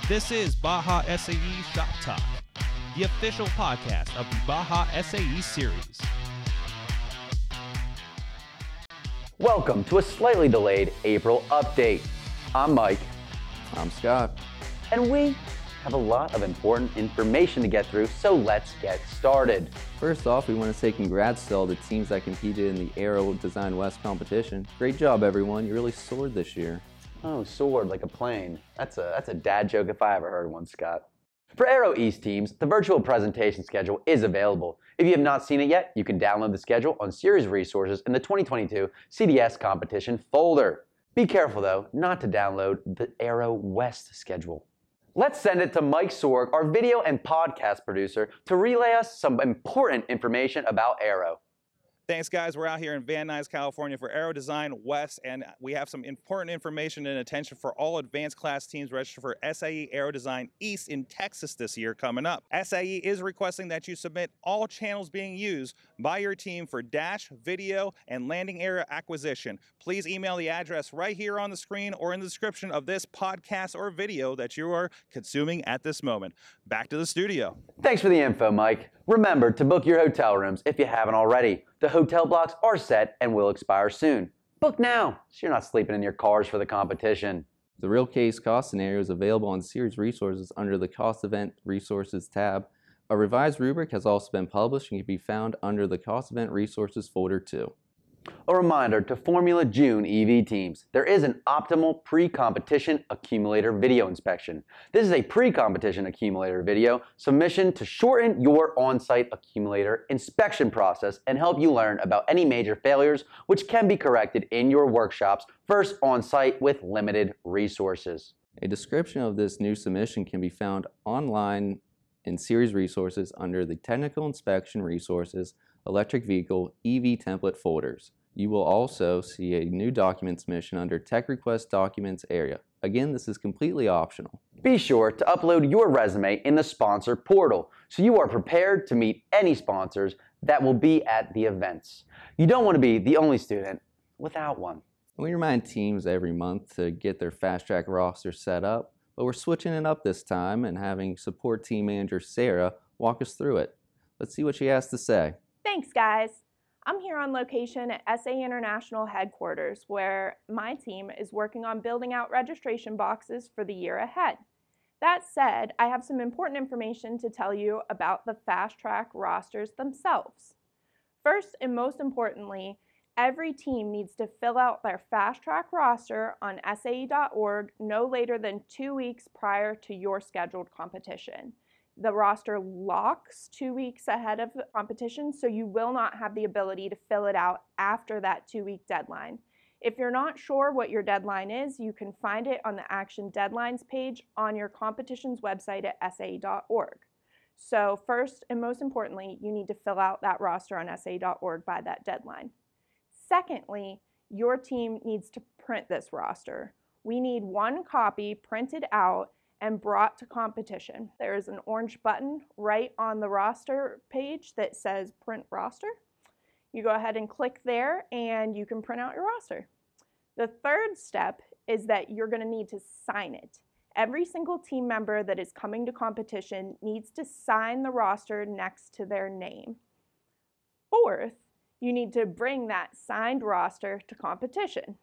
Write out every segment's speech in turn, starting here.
This is Baja SAE Shop Talk, the official podcast of the Baja SAE series. Welcome to a slightly delayed April update. I'm Mike. I'm Scott. And we have a lot of important information to get through, so let's get started. First off, we want to say congrats to all the teams that competed in the Aero Design West competition. Great job, everyone. You really soared this year. Oh, soared like a plane. That's a dad joke if I ever heard one, Scott. For Aero East teams, the virtual presentation schedule is available. If you have not seen it yet, you can download the schedule on series resources in the 2022 CDS competition folder. Be careful though, not to download the Aero West schedule. Let's send it to Mike Sorg, our video and podcast producer, to relay us some important information about Aero. Thanks, guys. We're out here in Van Nuys, California for Aero Design West, and we have some important information and attention for all advanced class teams registered for SAE Aero Design East in Texas this year coming up. SAE is requesting that you submit all channels being used by your team for dash, video, and landing area acquisition. Please email the address right here on the screen or in the description of this podcast or video that you are consuming at this moment. Back to the studio. Thanks for the info, Mike. Remember to book your hotel rooms if you haven't already. The hotel blocks are set and will expire soon. Book now so you're not sleeping in your cars for the competition. The real case cost scenario is available on series resources under the Cost Event Resources tab. A revised rubric has also been published and can be found under the Cost Event Resources folder too. A reminder to Formula June EV teams, there is an optimal pre-competition accumulator video inspection. This is a pre-competition accumulator video submission to shorten your on-site accumulator inspection process and help you learn about any major failures which can be corrected in your workshops first on-site with limited resources. A description of this new submission can be found online in series resources under the Technical Inspection Resources Electric Vehicle EV Template folders. You will also see a new document submission under Tech Request Documents area. Again, this is completely optional. Be sure to upload your resume in the sponsor portal so you are prepared to meet any sponsors that will be at the events. You don't want to be the only student without one. We remind teams every month to get their fast track roster set up, but we're switching it up this time and having support team manager Sarah walk us through it. Let's see what she has to say. Thanks, guys. I'm here on location at SAE International headquarters where my team is working on building out registration boxes for the year ahead. That said, I have some important information to tell you about the fast track rosters themselves. First and most importantly, every team needs to fill out their fast track roster on SAE.org no later than 2 weeks prior to your scheduled competition. The roster locks 2 weeks ahead of the competition, so you will not have the ability to fill it out after that 2-week deadline. If you're not sure what your deadline is, you can find it on the Action Deadlines page on your competition's website at SAE.org. So first and most importantly, you need to fill out that roster on SAE.org by that deadline. Secondly, your team needs to print this roster. We need one copy printed out and brought to competition. There is an orange button right on the roster page that says Print Roster. You go ahead and click there and you can print out your roster. The third step is that you're going to need to sign it. Every single team member that is coming to competition needs to sign the roster next to their name. Fourth, you need to bring that signed roster to competition. In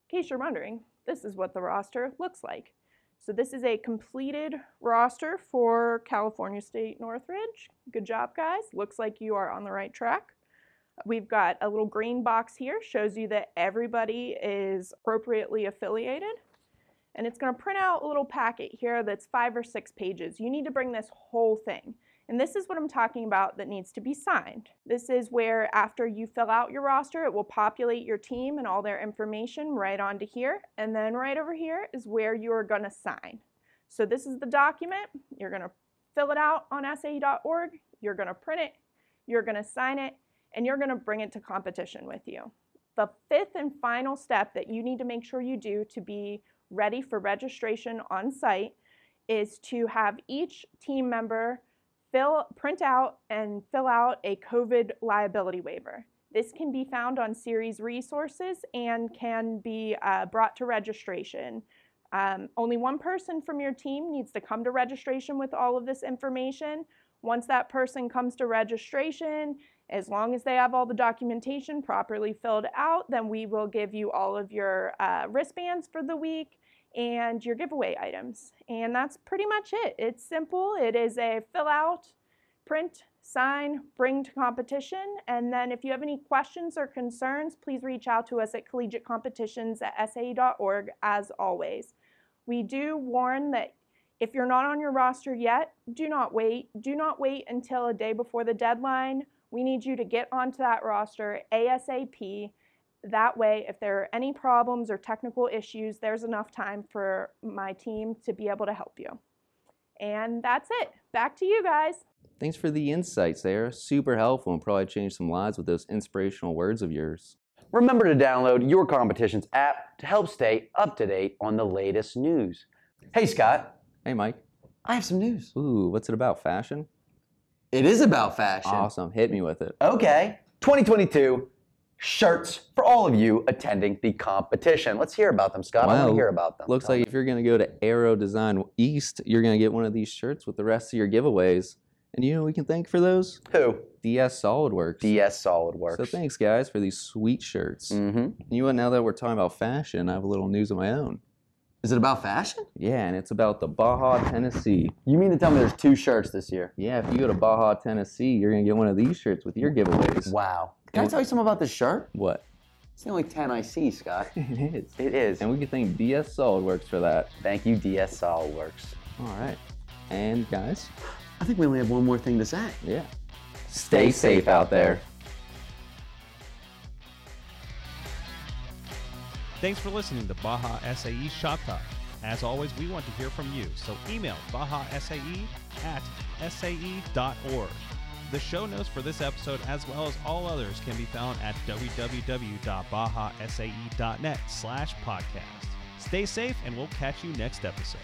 case you're wondering, this is what the roster looks like. So this is a completed roster for California State Northridge. Good job, guys. Looks like you are on the right track. We've got a little green box here, shows you that everybody is appropriately affiliated. And it's going to print out a little packet here that's 5 or 6 pages. You need to bring this whole thing. And this is what I'm talking about that needs to be signed. This is where after you fill out your roster, it will populate your team and all their information right onto here. And then right over here is where you're going to sign. So this is the document. You're going to fill it out on SAE.org. You're going to print it. You're going to sign it. And you're going to bring it to competition with you. The fifth and final step that you need to make sure you do to be ready for registration on site is to have each team member print out and fill out a COVID liability waiver. This can be found on series resources and can be brought to registration Only one person from your team needs to come to registration with all of this information. Once that person comes to registration, as long as they have all the documentation properly filled out, then we will give you all of your wristbands for the week and your giveaway items. And that's pretty much it. It's simple. It is a fill out, print, sign, bring to competition. And then if you have any questions or concerns, please reach out to us at collegiatecompetitions@sae.org as always. We do warn that if you're not on your roster yet, do not wait. Do not wait until a day before the deadline. We need you to get onto that roster ASAP. That way, if there are any problems or technical issues, there's enough time for my team to be able to help you. And that's it. Back to you guys. Thanks for the insights, Sarah. Super helpful and probably changed some lives with those inspirational words of yours. Remember to download your competitions app to help stay up to date on the latest news. Hey, Scott. Hey, Mike. I have some news. Ooh, what's it about? Fashion? It is about fashion. Awesome. Hit me with it. Okay. 2022 shirts for all of you attending the competition. Let's hear about them, Scott. I want to hear about them. Looks like if you're going to go to Aero Design East, you're going to get one of these shirts with the rest of your giveaways. And you know who we can thank for those? Who? DS SolidWorks. DS SolidWorks. So thanks, guys, for these sweet shirts. Mm-hmm. You know what? Now that we're talking about fashion, I have a little news of my own. Is it about fashion? Yeah, and it's about the Baja, Tennessee. You mean to tell me there's 2 shirts this year? Yeah, if you go to Baja, Tennessee, you're going to get one of these shirts with your giveaways. Wow. Can I tell you something about this shirt? What? It's the only 10 I see, Scott. It is. It is. And we can thank DS SolidWorks for that. Thank you, DS SolidWorks. All right. And guys? I think we only have one more thing to say. Yeah. Stay safe out there. Thanks for listening to Baja SAE Shop Talk. As always, we want to hear from you, so email bajasae@sae.org. The show notes for this episode, as well as all others, can be found at www.bajasae.net/podcast. Stay safe, and we'll catch you next episode.